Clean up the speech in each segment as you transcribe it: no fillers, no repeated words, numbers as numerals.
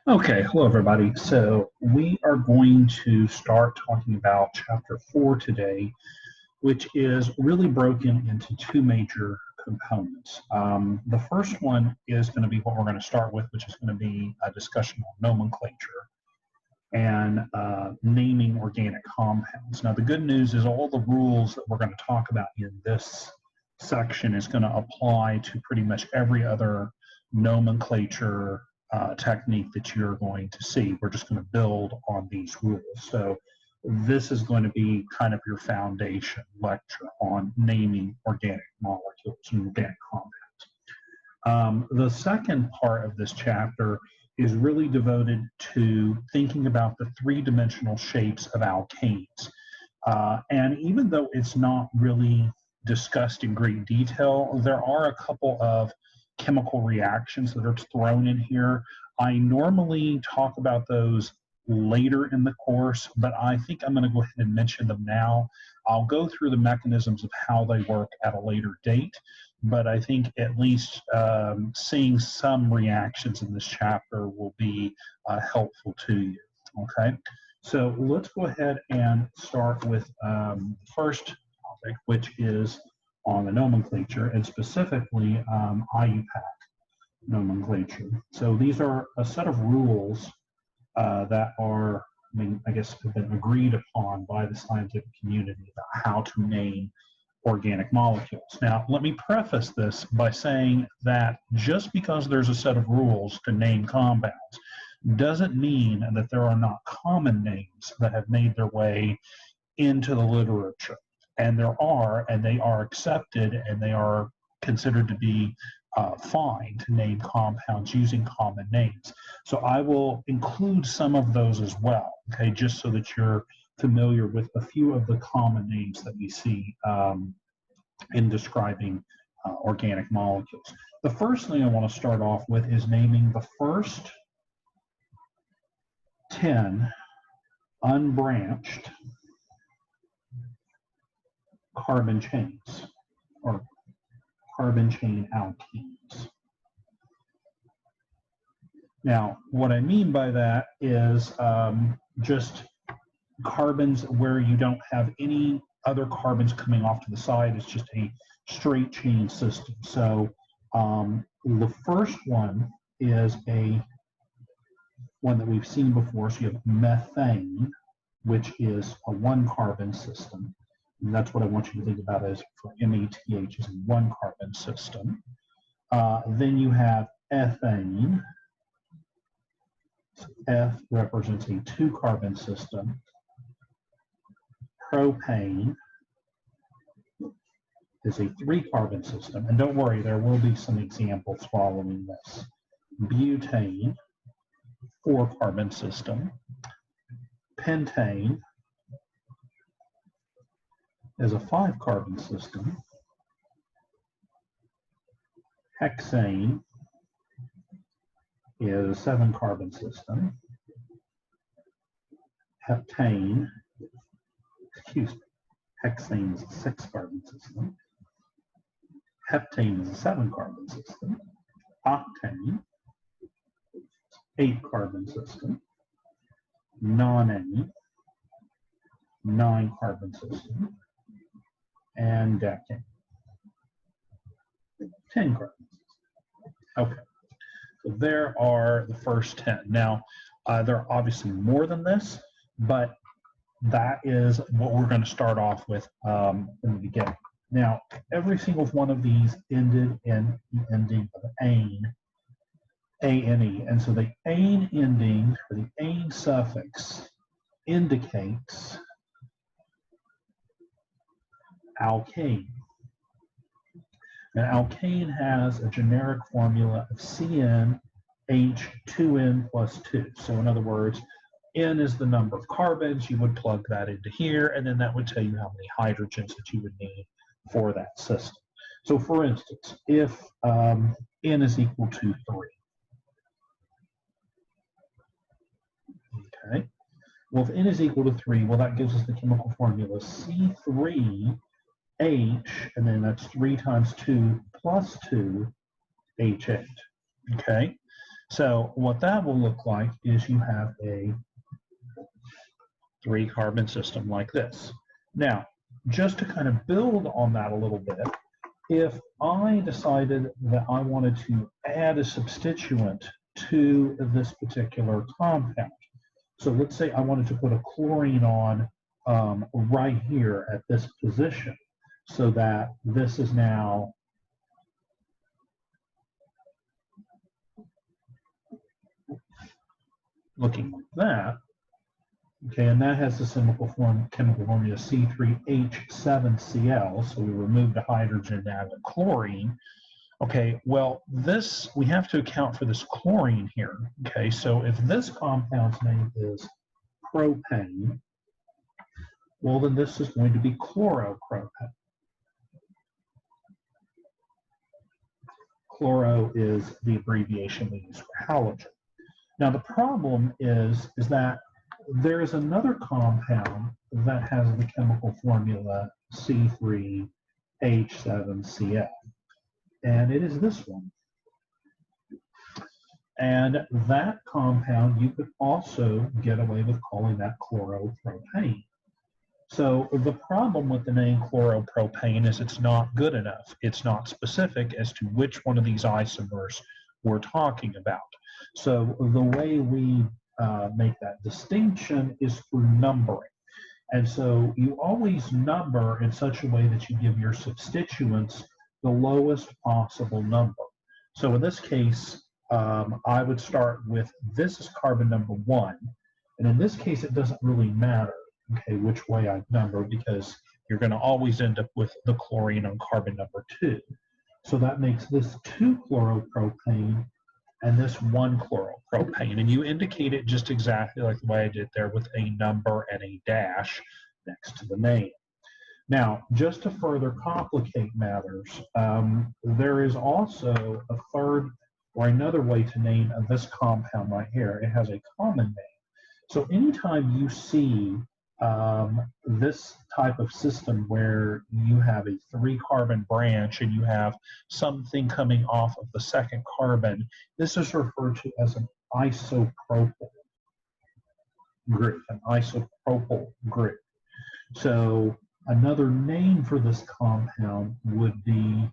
Okay, hello everybody. So we are going to start talking about chapter 4 today, which is really broken into two major components. The first one is going to be what we're going to start with, which is going to be a discussion on nomenclature and naming organic compounds. Now, the good news is all the rules that we're going to talk about in this section is going to apply to pretty much every other nomenclature technique that you're going to see. We're just going to build on these rules. So this is going to be kind of your foundation lecture on naming organic molecules and organic compounds. The second part of this chapter is really devoted to thinking about the three-dimensional shapes of alkanes. And even though it's not really discussed in great detail, there are a couple of chemical reactions that are thrown in here. I normally talk about those later in the course, but I think I'm going to go ahead and mention them now. I'll go through the mechanisms of how they work at a later date, but I think at least seeing some reactions in this chapter will be helpful to you. Okay, so let's go ahead and start with the first topic, which is on the nomenclature, and specifically IUPAC nomenclature. So these are a set of rules that are, I guess, have been agreed upon by the scientific community about how to name organic molecules. Now, let me preface this by saying that just because there's a set of rules to name compounds doesn't mean that there are not common names that have made their way into the literature. And there are, and they are accepted, and they are considered to be fine to name compounds using common names. So I will include some of those as well, okay, just so that you're familiar with a few of the common names that we see in describing organic molecules. The first thing I want to start off with is naming the first 10 unbranched carbon chains, or carbon chain alkenes. Now, what I mean by that is just carbons where you don't have any other carbons coming off to the side. It's just a straight chain system. So the first one is one that we've seen before. So you have methane, which is a one carbon system. And that's what I want you to think about as for METH is a one carbon system. Then you have ethane. So F represents a two carbon system. Propane is a three carbon system. And don't worry, there will be some examples following this. Butane, four carbon system. Pentane is a five carbon system. Hexane is a seven carbon system. Heptane, hexane is a six carbon system. Heptane is a seven carbon system. Octane, eight carbon system. Nonane, nine carbon system. And decane, 10 carbon systems. Okay, so there are the first 10. Now, there are obviously more than this, but that is what we're going to start off with in the beginning. Now, every single one of these ended in the ending of ane, A-N-E. And so the ane ending, or the ane suffix, indicates alkane. Now, alkane has a generic formula of CnH2n plus 2. So in other words, N is the number of carbons. You would plug that into here, and then that would tell you how many hydrogens that you would need for that system. So for instance, if N is equal to 3. Okay. Well, if N is equal to 3, well, that gives us the chemical formula C3H, and then that's 3 times 2 plus 2, H8. Okay. So what that will look like is you have a 3-carbon system like this. Now, just to kind of build on that a little bit, if I decided that I wanted to add a substituent to this particular compound, so let's say I wanted to put a chlorine on right here at this position, so that this is now looking like that. Okay, and that has the chemical formula C3H7Cl, so we removed the hydrogen and added chlorine. Okay, well, we have to account for this chlorine here. Okay, so if this compound's name is propane, well, then this is going to be chloropropane. Chloro is the abbreviation we use for halogen. Now, the problem is that there is another compound that has the chemical formula C3H7Cl, and it is this one. And that compound, you could also get away with calling that chloropropane. So the problem with the name chloropropane is it's not good enough. It's not specific as to which one of these isomers we're talking about. So the way we make that distinction is through numbering. And so you always number in such a way that you give your substituents the lowest possible number. So in this case, I would start with this is carbon number 1. And in this case, it doesn't really matter, okay, which way I number, because you're going to always end up with the chlorine on carbon number 2. So that makes this 2-chloropropane and this 1-chloropropane. And you indicate it just exactly like the way I did there with a number and a dash next to the name. Now, just to further complicate matters, there is also a third or another way to name this compound right here. It has a common name. So anytime you see this type of system where you have a 3-carbon branch and you have something coming off of the second carbon, this is referred to as an isopropyl group, an isopropyl group. So another name for this compound would be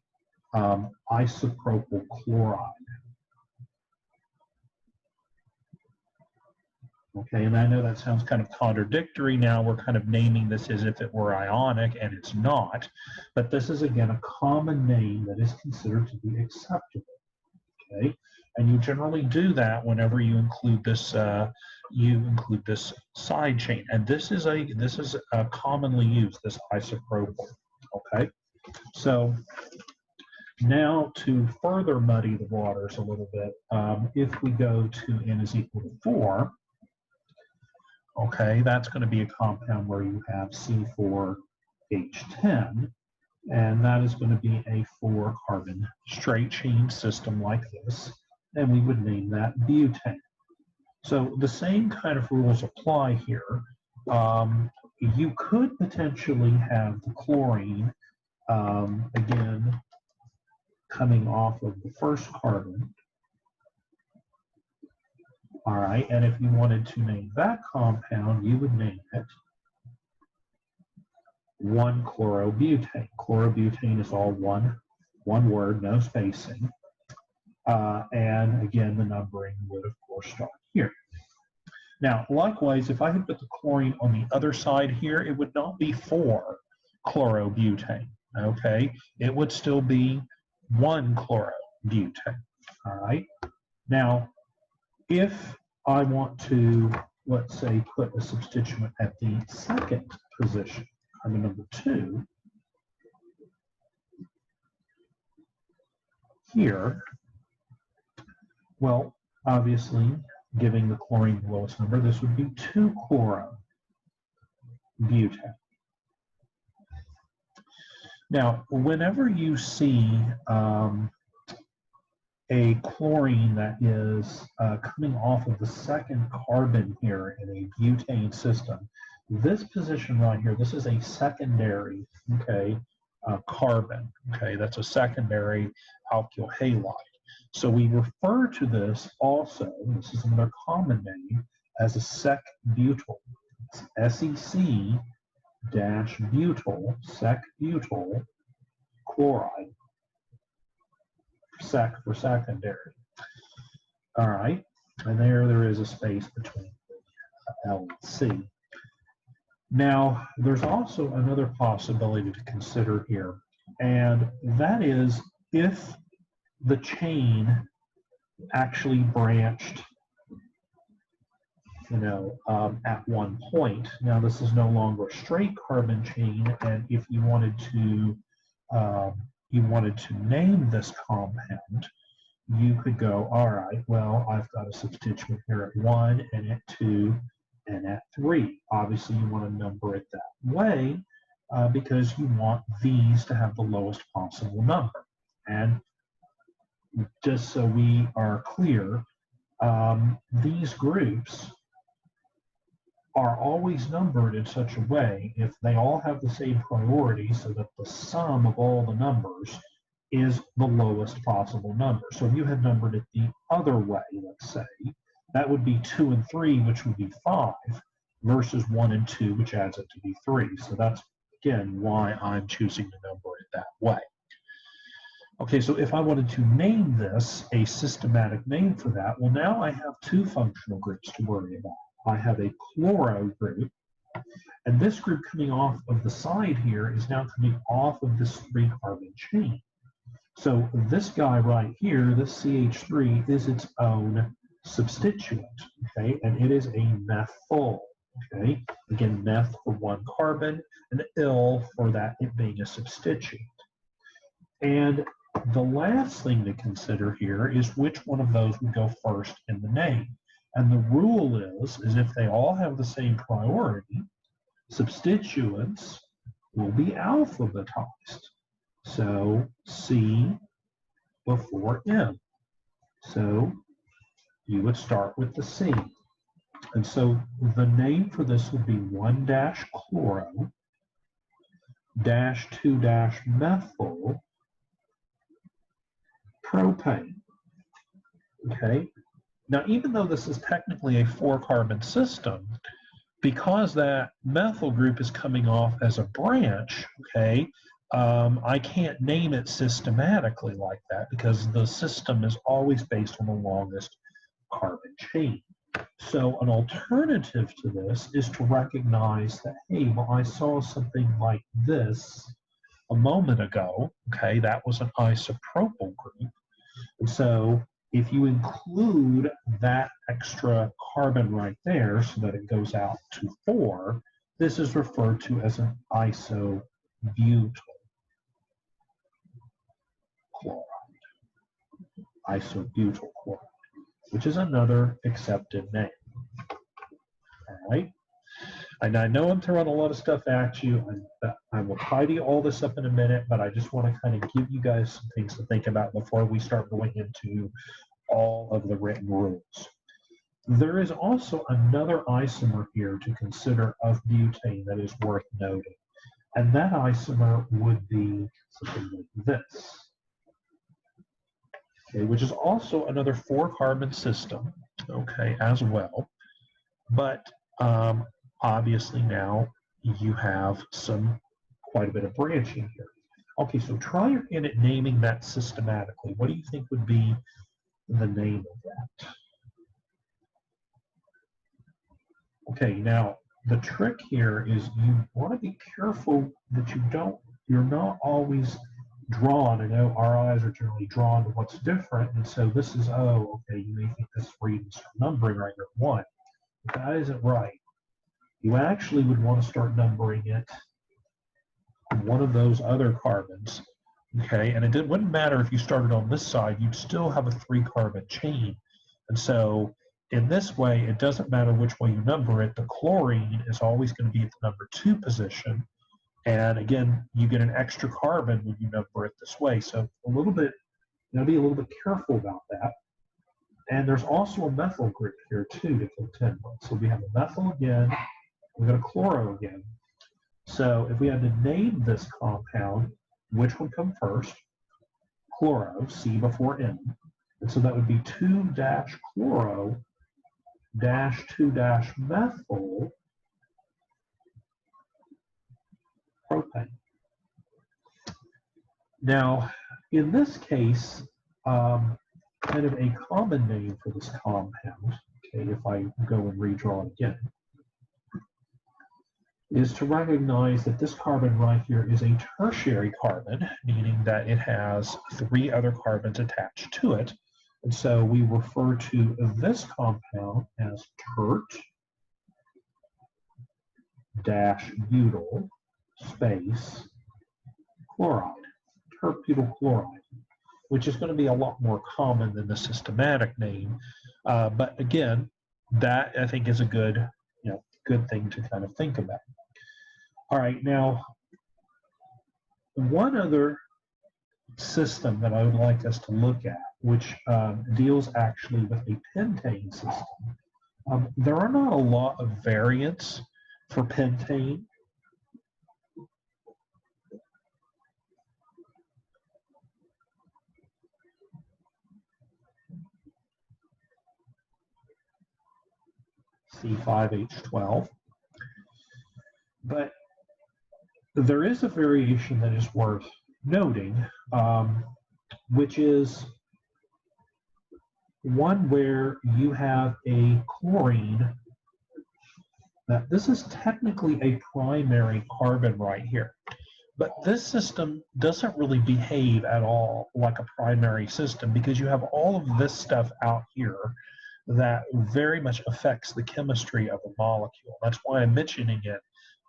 isopropyl chloride. Okay, and I know that sounds kind of contradictory now. We're kind of naming this as if it were ionic, and it's not. But this is, again, a common name that is considered to be acceptable. Okay, and you generally do that whenever you include this side chain, and this is commonly used, this isopropyl. Okay, so now to further muddy the waters a little bit, if we go to n is equal to 4. Okay, that's going to be a compound where you have C4H10, and that is going to be a 4-carbon straight chain system like this, and we would name that butane. So the same kind of rules apply here. You could potentially have the chlorine, again, coming off of the first carbon. All right, and if you wanted to name that compound, you would name it 1-chlorobutane. Chlorobutane is all one word, no spacing. And again, the numbering would, of course, start here. Now, likewise, if I had put the chlorine on the other side here, it would not be 4-chlorobutane, okay? It would still be 1-chlorobutane, all right? Now, if I want to, let's say, put a substituent at the second position, carbon number 2, here, well, obviously, giving the chlorine the lowest number, this would be 2-chlorobutane. Now, whenever you see a chlorine that is coming off of the second carbon here in a butane system, this position right here, this is a secondary, okay, carbon, okay, that's a secondary alkyl halide. So we refer to this also, this is another common name, as a sec-butyl. SEC-butyl, sec-butyl chloride, sec for secondary. All right, and there is a space between L and C. Now, there's also another possibility to consider here, and that is if the chain actually branched, at one point. Now, this is no longer a straight carbon chain, and if you wanted to name this compound, you could go, all right, well, I've got a substituent here at 1 and at 2 and at 3. Obviously, you want to number it that way because you want these to have the lowest possible number. And just so we are clear, these groups are always numbered in such a way if they all have the same priority so that the sum of all the numbers is the lowest possible number. So if you had numbered it the other way, let's say, that would be 2 and 3, which would be 5, versus 1 and 2, which adds up to be 3. So that's, again, why I'm choosing to number it that way. Okay, so if I wanted to name this a systematic name for that, well, now I have two functional groups to worry about. I have a chloro group, and this group coming off of the side here is now coming off of this 3-carbon chain. So this guy right here, this CH3, is its own substituent, okay? And it is a methyl, okay? Again, meth for 1 carbon, and il for that it being a substituent. And the last thing to consider here is which one of those would go first in the name. And the rule is if they all have the same priority, substituents will be alphabetized. So C before M. So you would start with the C. And so the name for this would be 1-chloro -2-methyl propane. Okay. Now, even though this is technically a 4-carbon system, because that methyl group is coming off as a branch, okay, I can't name it systematically like that because the system is always based on the longest carbon chain. So an alternative to this is to recognize that, hey, well, I saw something like this a moment ago, okay, that was an isopropyl group. And so if you include that extra carbon right there so that it goes out to 4, this is referred to as an isobutyl chloride. Isobutyl chloride, which is another accepted name. All right. And I know I'm throwing a lot of stuff at you, and I will tidy all this up in a minute, but I just want to kind of give you guys some things to think about before we start going into all of the written rules. There is also another isomer here to consider of butane that is worth noting, and that isomer would be something like this, okay, which is also another 4-carbon system, okay, as well, but obviously now you have quite a bit of branching here. Okay, so try your hand at naming that systematically. What do you think would be the name of that? Okay, now the trick here is you want to be careful that you're not always drawn. I know our eyes are generally drawn to what's different, and so this is, oh, okay, you may think this reads numbering right here at 1. But that isn't right. You actually would want to start numbering it on one of those other carbons, okay? And it wouldn't matter if you started on this side, you'd still have a 3-carbon chain. And so in this way, it doesn't matter which way you number it, the chlorine is always going to be at the number 2 position. And again, you get an extra carbon when you number it this way. So be a little bit careful about that. And there's also a methyl group here too to contend with. So we have a methyl again, we've got a chloro again. So if we had to name this compound, which would come first? Chloro, C before M. And so that would be 2-chloro-2-methyl propane. Now, in this case, kind of a common name for this compound, okay, if I go and redraw it again, is to recognize that this carbon right here is a tertiary carbon, meaning that it has 3 other carbons attached to it. And so we refer to this compound as tert-butyl space chloride, tert-butyl chloride, which is going to be a lot more common than the systematic name. But again, that I think is a good, good thing to kind of think about. All right, now, one other system that I would like us to look at, which deals actually with a pentane system. There are not a lot of variants for pentane. C5H12. But there is a variation that is worth noting, which is one where you have a chlorine. Now, this is technically a primary carbon right here, but this system doesn't really behave at all like a primary system because you have all of this stuff out here that very much affects the chemistry of the molecule. That's why I'm mentioning it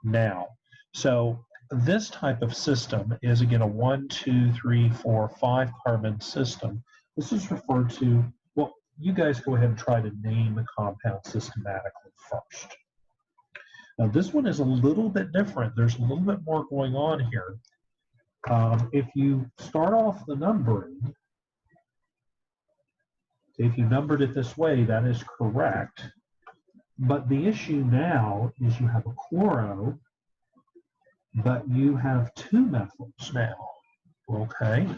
now. So this type of system is, again, a 1, 2, 3, 4, 5 carbon system. This is referred to, well, you guys go ahead and try to name the compound systematically first. Now, this one is a little bit different. There's a little bit more going on here. If you start off the numbering, if you numbered it this way, that is correct. But the issue now is you have a chloro, but you have 2 methyls now, okay?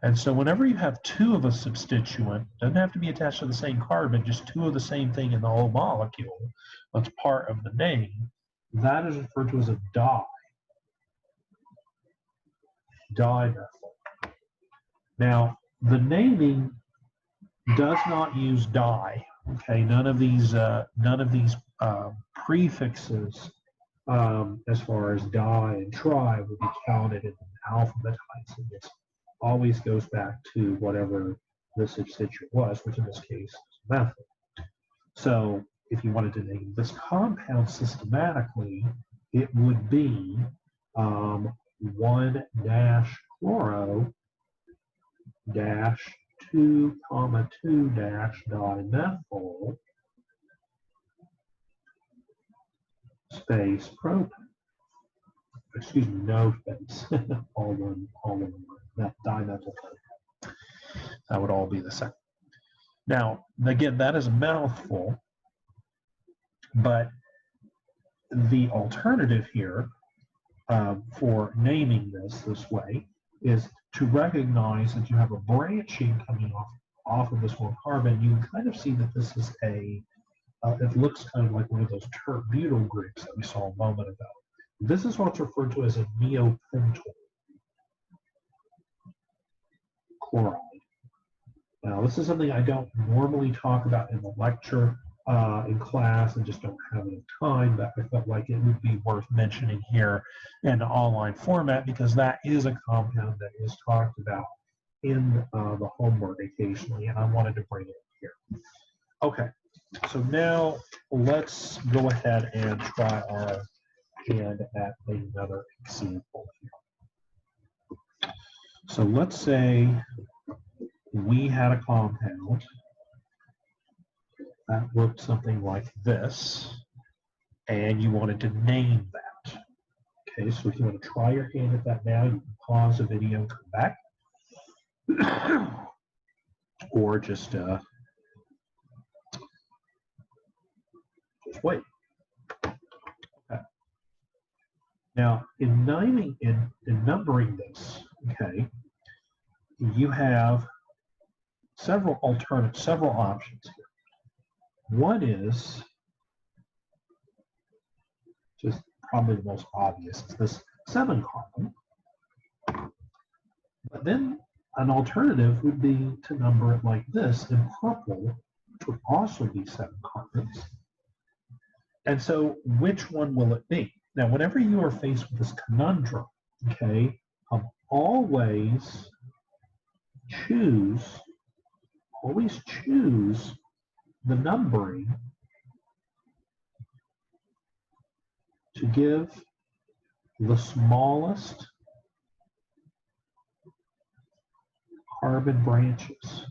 And so whenever you have 2 of a substituent, doesn't have to be attached to the same carbon, just 2 of the same thing in the whole molecule, that's part of the name, that is referred to as a dimethyl. Now, the naming does not use di, okay? None of these prefixes as far as di and tri will be counted in alphabetizing. It always goes back to whatever the substituent was, which in this case is methyl. So if you wanted to name this compound systematically, it would be 1-chloro-2,2-dimethyl space propane. Excuse me, no space. all one word. That dimethyl propane. That would all be the same. Now, again, that is a mouthful, but the alternative here for naming this way is to recognize that you have a branching coming off of this one carbon. You can kind of see that this is it looks kind of like one of those tert-butyl groups that we saw a moment ago. This is what's referred to as a neopentyl chloride. Now, this is something I don't normally talk about in the lecture in class and just don't have enough time, but I felt like it would be worth mentioning here in an online format because that is a compound that is talked about in the homework occasionally, and I wanted to bring it here. Okay, so now let's go ahead and try our hand at another example here. So let's say we had a compound that looked something like this, and you wanted to name that. Okay, so if you want to try your hand at that now, you can pause the video and come back. Or just wait. Okay. Now, in numbering this, okay, you have several options here. One is just probably the most obvious, is this 7 carbon. But then an alternative would be to number it like this in purple, which would also be 7 carbons. And so which one will it be? Now, whenever you are faced with this conundrum, okay, always choose the numbering to give the smallest carbon branches.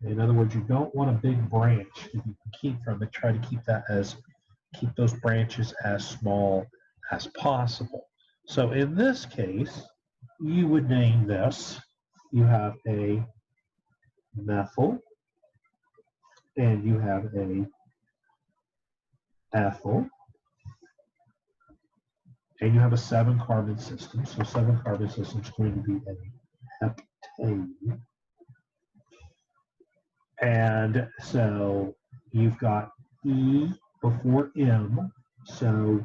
In other words, you don't want a big branch that you can keep from it. Try to keep those branches as small as possible. So in this case, you would name this. You have a methyl, and you have a ethyl, and you have a 7 carbon system. So 7 carbon system is going to be a heptane. And so you've got E before M, so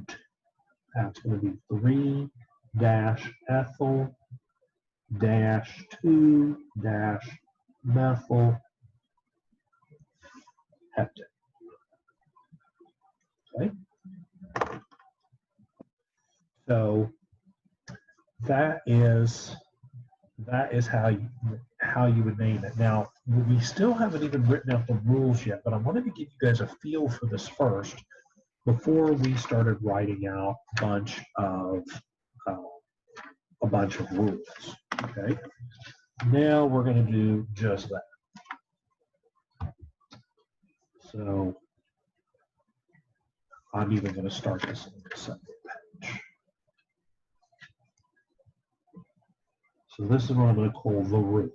that's going to be 3-ethyl -2 methyl heptane. Okay. So that is how you would name it. Now, we still haven't even written out the rules yet, but I wanted to give you guys a feel for this first before we started writing out a bunch of rules. Okay. Now we're going to do just that. So I'm even going to start this on a separate page. So this is what I'm going to call the rules.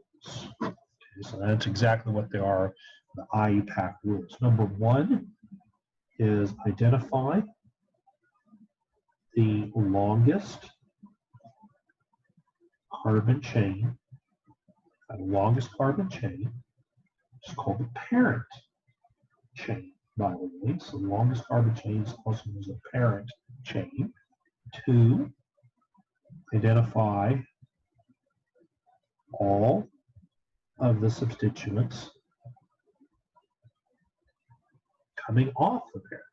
Okay, so that's exactly what they are, the IUPAC rules. Number 1 is identify the longest carbon chain. The longest carbon chain is called the parent chain, by the way. So the longest carbon chain is also known as the parent chain. 2, identify all of the substituents coming off the parent.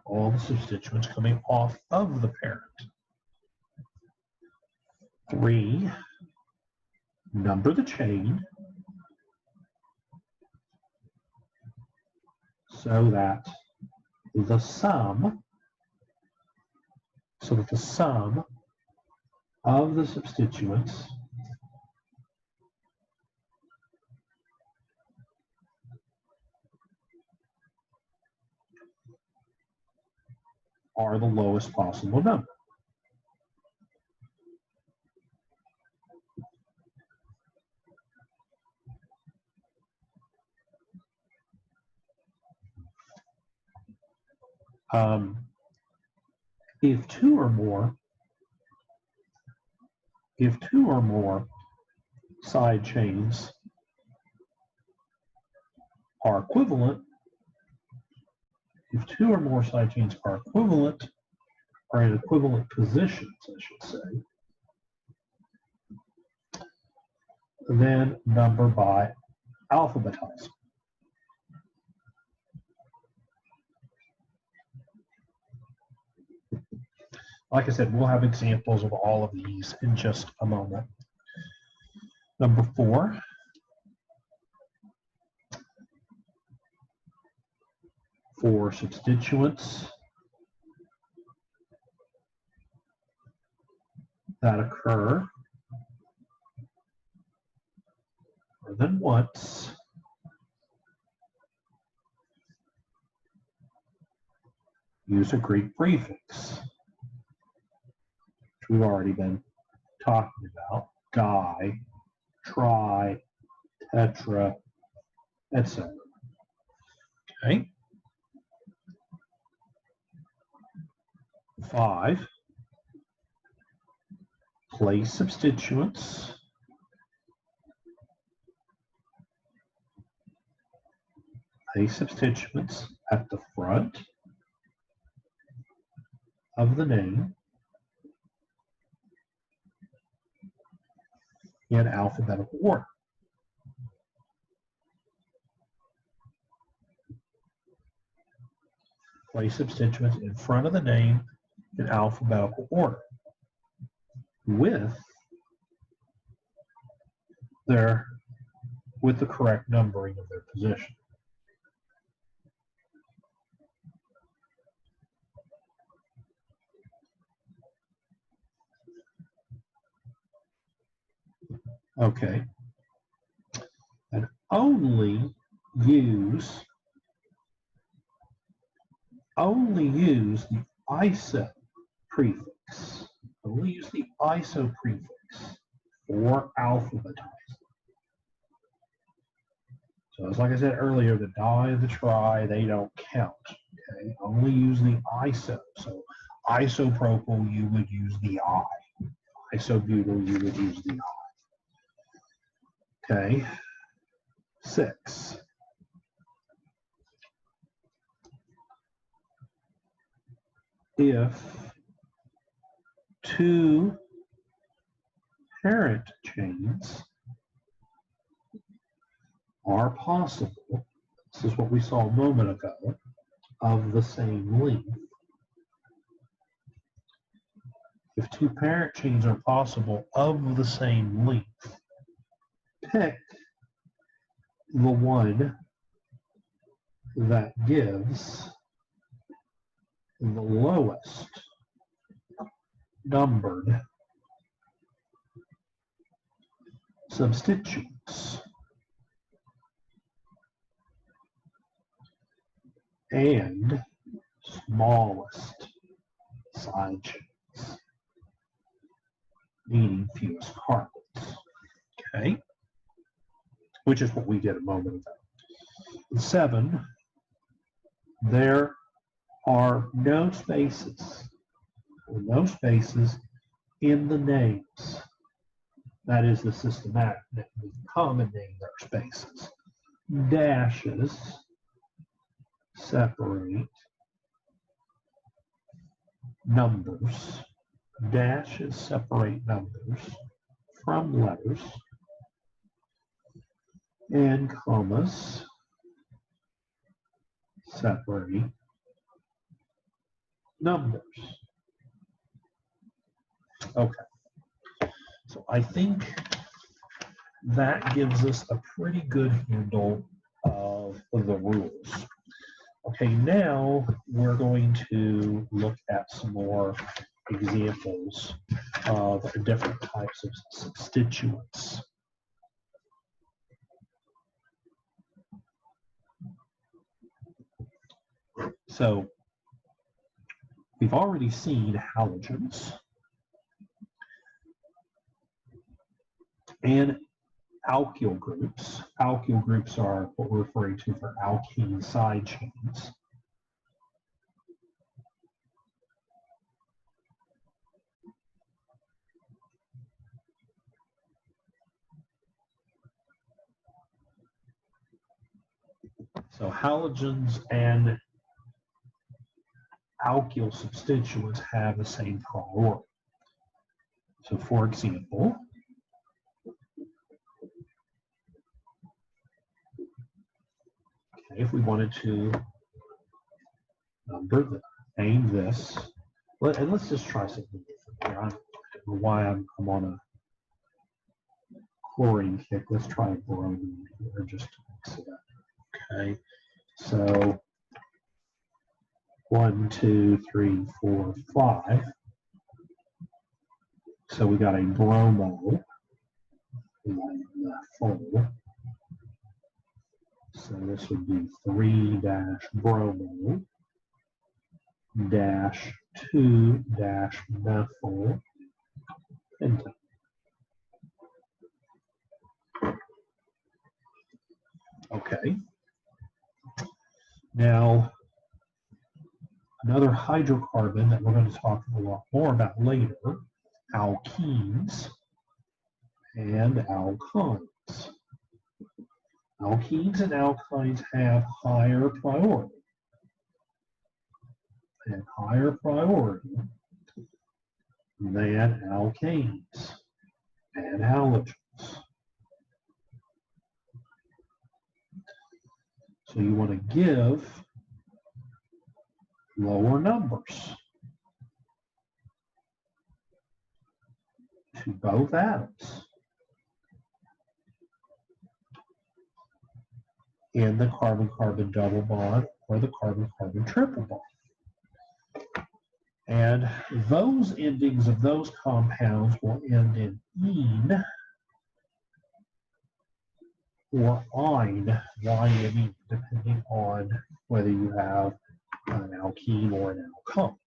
All the substituents coming off of the parent. 3, number the chain so that the sum of the substituents are the lowest possible number. If two or more side chains are equivalent, or in equivalent positions, I should say, then number by alphabetizing. Like I said, we'll have examples of all of these in just a moment. Number 4, for substituents that occur more than once, use a Greek prefix, which we've already been talking about: di, tri, tetra, etc. Okay. 5, place substituents at the front of the name in alphabetical order. Place substituents in front of the name in alphabetical order with the correct numbering of their position. Okay. And only use the ISO prefix. Only use the ISO prefix for alphabetizing. So it's like I said earlier, the die, the try, they don't count. Okay, only use the ISO. So isopropyl, you would use the I. Isobutyl, you would use the I. Okay. 6. If two parent chains are possible, this is what we saw a moment ago, of the same length. If two parent chains are possible of the same length, pick the one that gives the lowest numbered substituents and smallest side chains, meaning fewest carbons. Okay, which is what we did a moment ago. 7, there are no spaces in the names. That is the systematic name. The common name, there are spaces. Dashes separate numbers. Dashes separate numbers from letters. And commas separate numbers. Okay. So I think that gives us a pretty good handle of the rules. Okay, now we're going to look at some more examples of different types of substituents. So we've already seen halogens and alkyl groups. Alkyl groups are what we're referring to for alkene side chains. So halogens and alkyl substituents have the same priority. So for example, if we wanted to name this, and let's just try something different here. I don't know why I'm on a chlorine kick. Let's try bromine here just to mix it up. Okay, so 1, 2, 3, 4, 5. So we got a bromo, methyl. So this would be 3-bromo dash 2-methyl pentane. Okay. Now, another hydrocarbon that we're going to talk a lot more about later alkenes and alkynes. Alkenes and alkynes have higher priority than alkanes and halogens. So you want to give lower numbers to both atoms in the carbon-carbon double bond or the carbon-carbon triple bond. And those endings of those compounds will end in -ene or -ine, Y-N-E, depending on whether you have an alkene or an alkyne.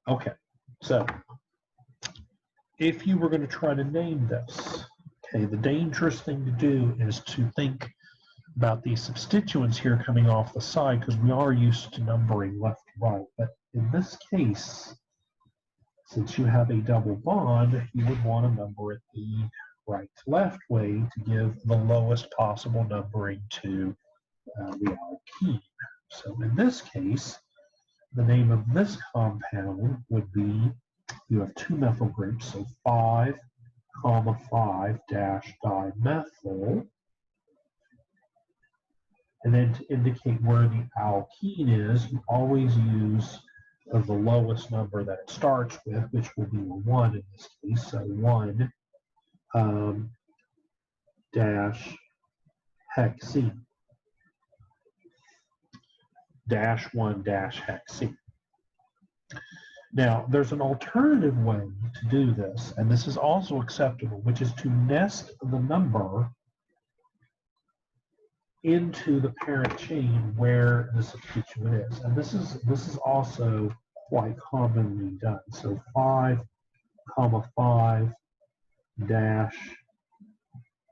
Okay, so if you were going to try to name this, okay, the dangerous thing to do is to think about these substituents here coming off the side, because we are used to numbering left to right. But in this case, since you have a double bond, you would want to number it the right to left way to give the lowest possible numbering to the alkene. So in this case, the name of this compound would be, you have two methyl groups, so 5,5-dimethyl. And then to indicate where the alkene is, you always use the lowest number that it starts with, which will be a 1 in this case. So 1 dash hexene. -1 dash hexene. Now, there's an alternative way to do this, and this is also acceptable, which is to nest the number into the parent chain where the substituent is. And this is also quite commonly done. So 5,5 dash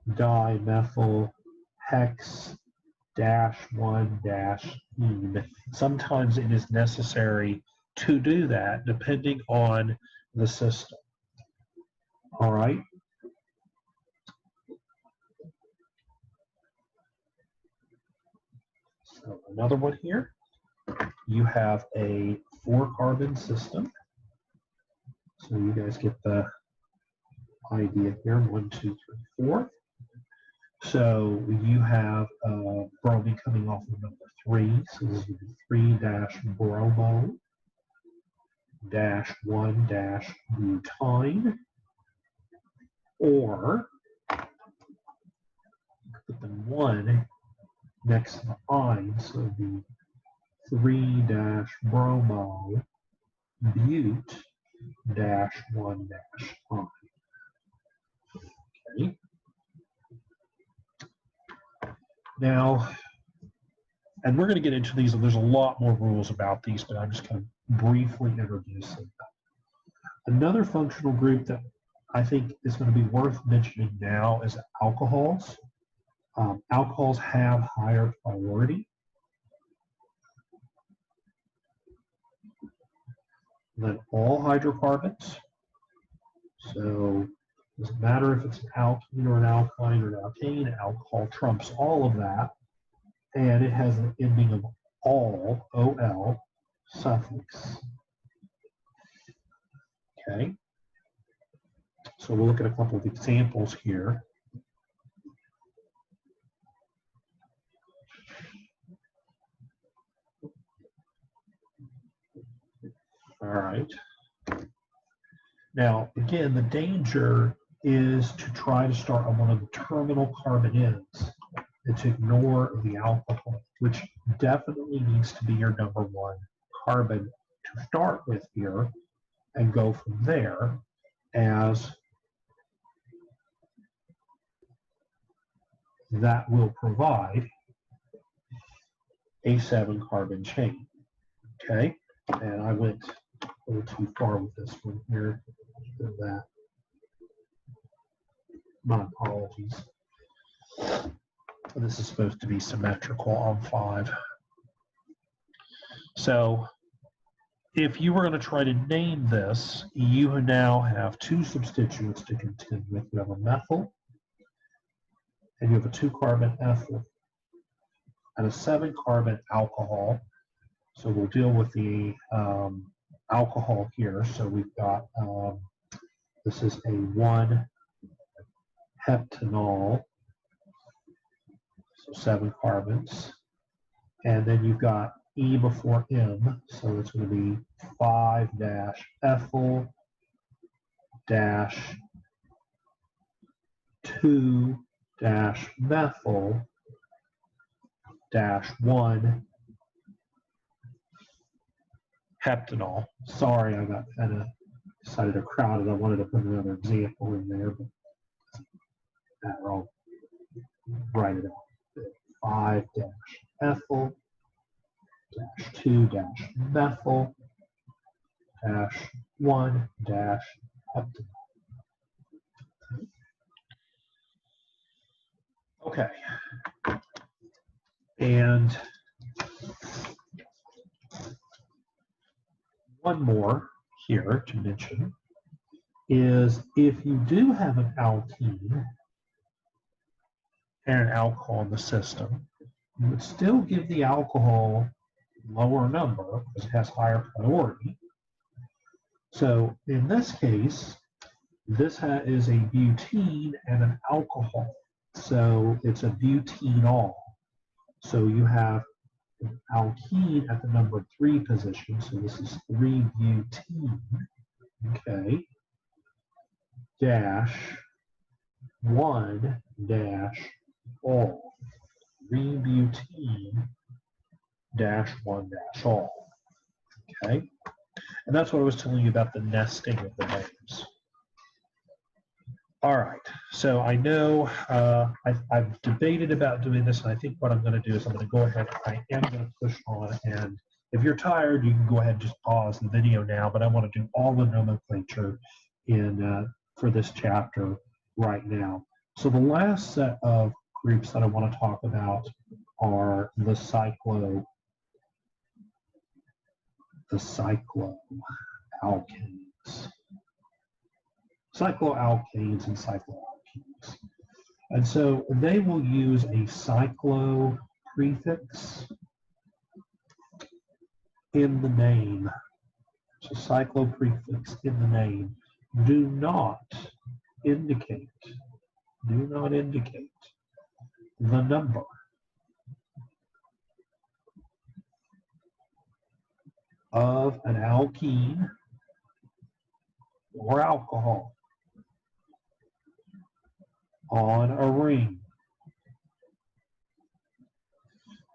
dimethyl hex -1 dash ene. Sometimes it is necessary to do that depending on the system. All right. So another one here. You have a 4-carbon system. So you guys get the idea here. 1, 2, 3, 4. So you have bromine coming off of number 3. So this would be 3-bromo -1 butyne, or put the 1 next to the ine, so it would be 3-bromo but -1 ine. Okay. Now, and we're going to get into these, and there's a lot more rules about these, but I'm just going to briefly introduce them. Another functional group that I think is going to be worth mentioning now is alcohols. Alcohols have higher priority than all hydrocarbons. So it doesn't matter if it's an alkene or an alkyne or an alkane, alcohol trumps all of that. And it has an ending of all, OL, suffix. Okay. So we'll look at a couple of examples here. All right. Now, again, the danger is to try to start on one of the terminal carbon ends and to ignore the alcohol, which definitely needs to be your number 1 carbon to start with here, and go from there, as that will provide a 7-carbon chain. Okay, and I went a little too far with this one here. That. My apologies. This is supposed to be symmetrical on 5. So if you were going to try to name this, you now have 2 substituents to contend with. You have a methyl, and you have a 2-carbon ethyl, and a 7-carbon alcohol. So we'll deal with the alcohol here. So we've got, this is a 1-heptanol, so 7 carbons. And then you've got E before M, so it's going to be 5-2-methyl-1-heptanol. Sorry, I got kind of decided to crowd it. I wanted to put another example in there, but I'll write it out. 5-ethyl-2-methyl-1-heptanol. Okay. And one more here to mention is if you do have an alkene and an alcohol in the system, you would still give the alcohol lower number because it has higher priority. So in this case, this is a butene and an alcohol. So it's a butenol. So you have an alkene at the number 3 position. So this is 3-butene, okay, -1-all. 3-butene-1-all. Okay, and that's what I was telling you about the nesting of the names. All right, so I know I've debated about doing this, and I think what I'm going to do is I'm going to go ahead, I am going to push on, and if you're tired, you can go ahead and just pause the video now, but I want to do all the nomenclature for this chapter right now. So the last set of groups that I want to talk about are the cycloalkanes. Cycloalkanes and cycloalkenes. And so they will use a cyclo prefix in the name. So cyclo prefix in the name. Do not indicate the number of an alkene or alcohol on a ring,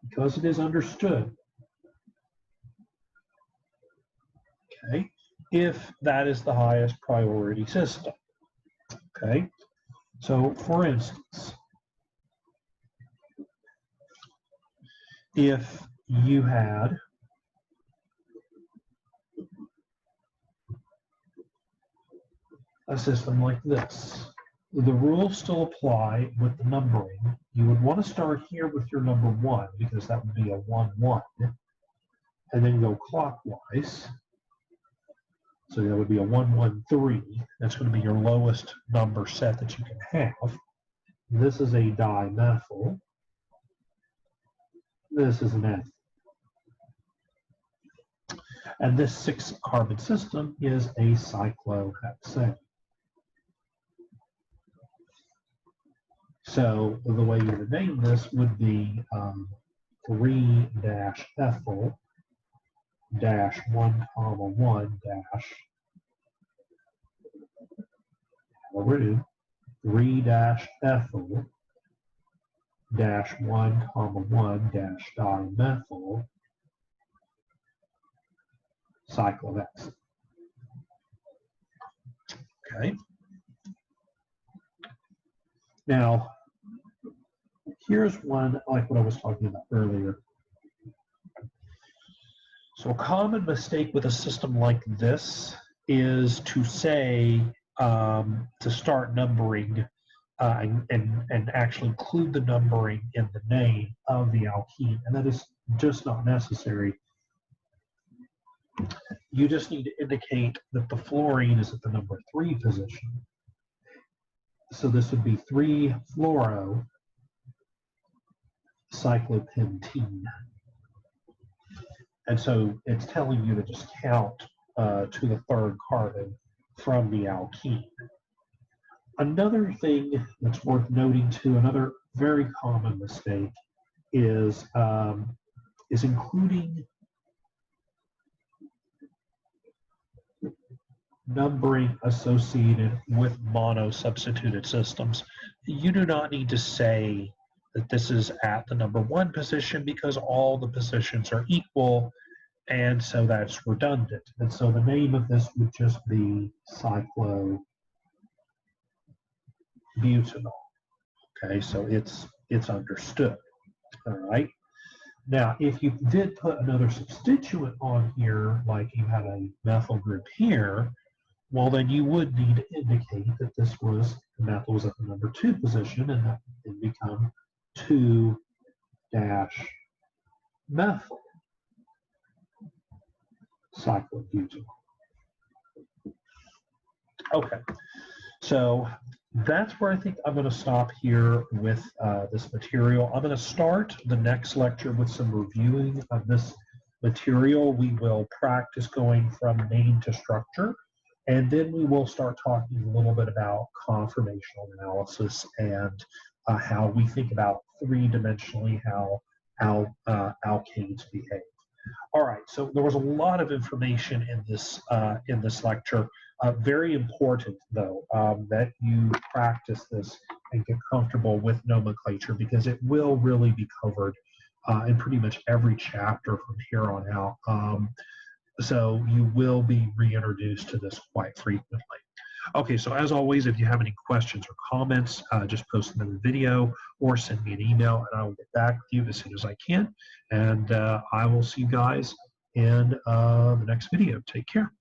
because it is understood, okay, if that is the highest priority system. Okay, so for instance, if you had a system like this, the rules still apply with the numbering. You would want to start here with your number 1 because that would be a 1-1, and then go clockwise. So that would be a 1-1-3. That's going to be your lowest number set that you can have. This is a dimethyl. This is an ethyl. And this 6-carbon system is a cyclohexane. So the way you would name this would be 3-ethyl-1-1- 3-ethyl-1-1- dimethyl cyclohexane. Okay. Now, here's one like what I was talking about earlier. So a common mistake with a system like this is to say, to start numbering and actually include the numbering in the name of the alkene, and that is just not necessary. You just need to indicate that the fluorine is at the number 3 position. So this would be 3-fluorocyclopentene. And so it's telling you to just count to the 3rd carbon from the alkene. Another thing that's worth noting too, another very common mistake is including numbering associated with mono-substituted systems. You do not need to say that this is at the number 1 position because all the positions are equal, and so that's redundant. And so the name of this would just be cyclobutanol. Okay, so it's understood. All right. Now, if you did put another substituent on here, like you had a methyl group here, well, then you would need to indicate that this was, the methyl was at the number 2 position, and that would become 2-methyl cyclobutanol. Okay, so that's where I think I'm going to stop here with this material. I'm going to start the next lecture with some reviewing of this material. We will practice going from name to structure, and then we will start talking a little bit about conformational analysis and how we think about 3-dimensionally how alkanes behave. All right, so there was a lot of information in this lecture. Very important, though, that you practice this and get comfortable with nomenclature, because it will really be covered in pretty much every chapter from here on out. So you will be reintroduced to this quite frequently. Okay, so as always, if you have any questions or comments, just post them in the video or send me an email, and I will get back with you as soon as I can. And I will see you guys in the next video. Take care.